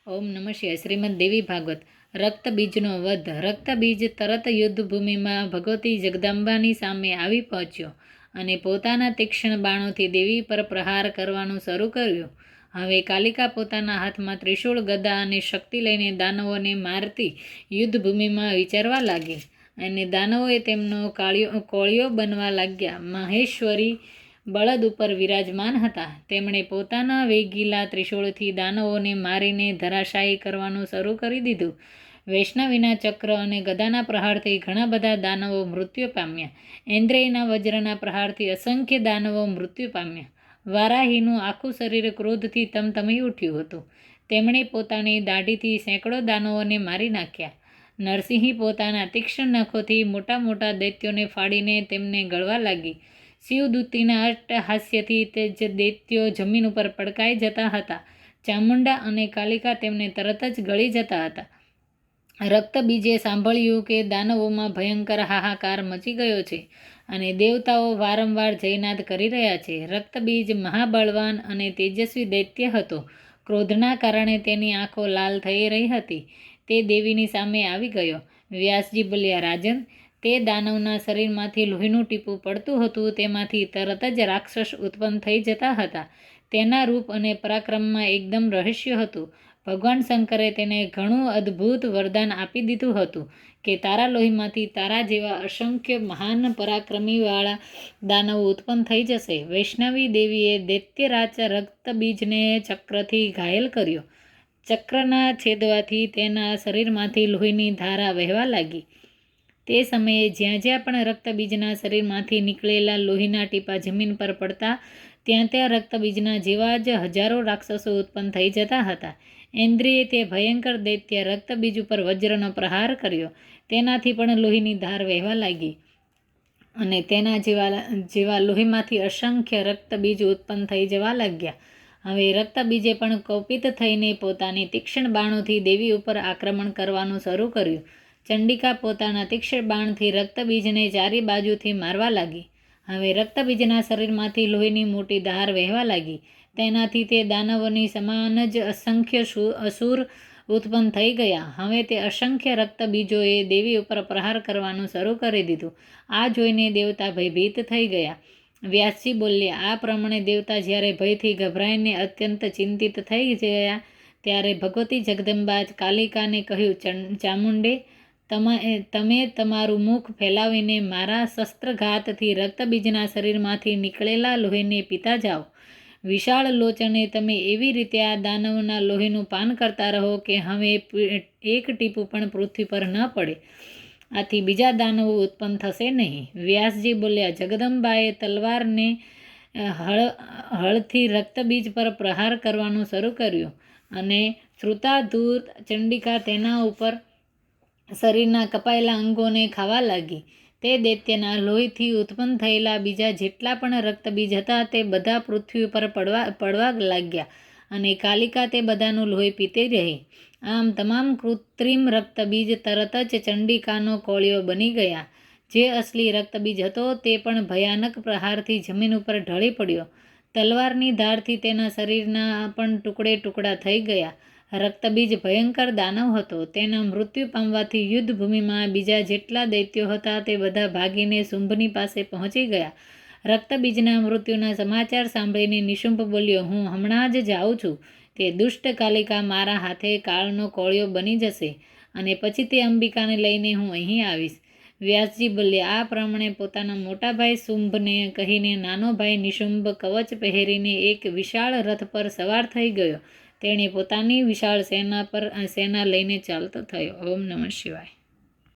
ઓમ નમઃ શિવાય. શ્રીમદ દેવી ભાગવત. રક્તબીજનો વધ. રક્તબીજ તરત યુદ્ધભૂમિમાં ભગવતી જગદંબાની સામે આવી પહોંચ્યો અને પોતાના તીક્ષ્ણ બાણોથી દેવી પર પ્રહાર કરવાનું શરૂ કર્યું. હવે કાલિકા પોતાના હાથમાં ત્રિશૂળ, ગદા અને શક્તિ લઈને દાનવોને મારતી યુદ્ધભૂમિમાં વિચરવા લાગી અને દાનવોએ તેમનો કોળિયો બનવા લાગ્યા. મહેશ્વરી બળદ ઉપર વિરાજમાન હતા. તેમણે પોતાના વેગીલા ત્રિશૂળથી દાનવોને મારીને ધરાશાયી કરવાનું શરૂ કરી દીધું. વૈષ્ણવીના ચક્ર અને ગદાના પ્રહારથી ઘણા બધા દાનવો મૃત્યુ પામ્યા. ઇન્દ્રિયના વજ્રના પ્રહારથી અસંખ્ય દાનવો મૃત્યુ પામ્યા. વારાહીનું આખું શરીર ક્રોધથી તમતમી ઉઠ્યું હતું. તેમણે પોતાની દાઢીથી સેંકડો દાનવોને મારી નાખ્યા. નરસિંહી પોતાના તીક્ષ્ણ નખોથી મોટા મોટા દૈત્યોને ફાડીને તેમને ગળવા લાગી. શિવદૂતીના અટ્ટહાસ્યથી તે જ દૈત્યો જમીન ઉપર પડકાઈ જતા હતા. ચામુંડા અને કાલિકા તેમને તરત જ ગળી જતા હતા. રક્તબીજે સાંભળ્યું કે દાનવોમાં ભયંકર હાહાકાર મચી ગયો છે અને દેવતાઓ વારંવાર જયનાદ કરી રહ્યા છે. રક્તબીજ મહાબળવાન અને તેજસ્વી દૈત્ય હતો. ક્રોધના કારણે તેની આંખો લાલ થઈ રહી હતી. તે દેવીની સામે આવી ગયો. વ્યાસજી બોલ્યા, રાજન, તે દાનવના શરીરમાંથી લોહીનું ટીપું પડતું હતું. તેમાંથી તરત જ રાક્ષસ ઉત્પન્ન થઈ જતા હતા. તેના રૂપ અને પરાક્રમમાં એકદમ રહસ્ય હતું. ભગવાન શંકરે તેને ઘણું અદ્ભુત વરદાન આપી દીધું હતું કે તારા લોહીમાંથી તારા જેવા અસંખ્ય મહાન પરાક્રમીવાળા દાનવો ઉત્પન્ન થઈ જશે. વૈષ્ણવી દેવીએ દૈત્યરાજ રક્તબીજને ચક્રથી ઘાયલ કર્યો. ચક્રના છેદવાથી તેના શરીરમાંથી લોહીની ધારા વહેવા લાગી. તે સમયે જ્યાં જ્યાં પણ રક્તબીજના શરીરમાંથી નીકળેલા લોહીના ટીપા જમીન પર પડતા ત્યાં ત્યાં રક્તબીજના જેવા જ હજારો રાક્ષસો ઉત્પન્ન થઈ જતા હતા. ઇન્દ્રિએ તે ભયંકર દૈત્ય રક્તબીજ ઉપર વજ્રનો પ્રહાર કર્યો. તેનાથી પણ લોહીની ધાર વહેવા લાગી અને તેના જેવા લોહીમાંથી અસંખ્ય રક્તબીજ ઉત્પન્ન થઈ જવા લાગ્યા. હવે રક્તબીજે પણ કોપિત થઈને પોતાની તીક્ષ્ણ બાણોથી દેવી ઉપર આક્રમણ કરવાનું શરૂ કર્યું. ચંડિકા પોતાના તીક્ષ્ણ બાણથી રક્તબીજને ચારે બાજુથી મારવા લાગી. હવે રક્તબીજના શરીરમાંથી લોહીની મોટી ધાર વહેવા લાગી. તેનાથી તે દાનવોની સમાન જ અસંખ્ય અસુર ઉત્પન્ન થઈ ગયા. હવે તે અસંખ્ય રક્તબીજોએ દેવી ઉપર પ્રહાર કરવાનું શરૂ કરી દીધું. આ જોઈને દેવતા ભયભીત થઈ ગયા. વ્યાસજી બોલ્યા, આ પ્રમાણે દેવતા જ્યારે ભયથી ગભરાઈને અત્યંત ચિંતિત થઈ ગયા ત્યારે ભગવતી જગદંબા કાલિકાને કહ્યું, ચામુંડે, તમે તમારું મુખ ફેલાવીને મારા શસ્ત્રઘાતથી રક્તબીજના શરીરમાંથી નીકળેલા લોહીને પીતા જાઓ. વિશાળ લોચને તમે એવી રીતે આ દાનવના લોહીનું પાન કરતા રહો કે હવે એક ટીપું પણ પૃથ્વી પર ન પડે. આથી બીજા દાનવો ઉત્પન્ન થશે નહીં. વ્યાસજી બોલ્યા, જગદંબાએ તલવારને હળથી રક્તબીજ પર પ્રહાર કરવાનું શરૂ કર્યું અને શ્રુતાધૂર ચંડિકા તેના ઉપર શરીરના કપાયેલા અંગોને ખાવા લાગી. તે દૈત્યના લોહીથી ઉત્પન્ન થયેલા બીજા જેટલા પણ રક્તબીજ હતા તે બધા પૃથ્વી ઉપર પડવા લાગ્યા અને કાલિકા તે બધાનું લોહી પીતી રહી. આમ તમામ કૃત્રિમ રક્તબીજ તરત જ ચંડિકાનો કોળિયો બની ગયા. જે અસલી રક્તબીજ હતો તે પણ ભયાનક પ્રહારથી જમીન ઉપર ઢળી પડ્યો. તલવારની ધારથી તેના શરીરના પણ ટુકડા થઈ ગયા. રક્તબીજ ભયંકર દાનવ હતો. તેના મૃત્યુ પામવાથી યુદ્ધભૂમિમાં બીજા જેટલા દૈત્યો હતા તે બધા ભાગીને શુંભની પાસે પહોંચી ગયા. રક્તબીજના મૃત્યુના સમાચાર સાંભળીને નિશુંભ બોલ્યો, હું હમણાં જ જાઉં છું. તે દુષ્ટ કાલિકા મારા હાથે કાળનો કોળિયો બની જશે અને પછી તે અંબિકાને લઈને હું અહીં આવીશ. વ્યાસજી બોલ્યા, આ પ્રમાણે પોતાના મોટા ભાઈ શુંભને કહીને નાનો ભાઈ નિશુંભ કવચ પહેરીને એક વિશાળ રથ પર સવાર થઈ ગયો. તેણે પોતાની વિશાળ સેના લઈને ચાલતો થયો. ઓમ નમઃ શિવાય.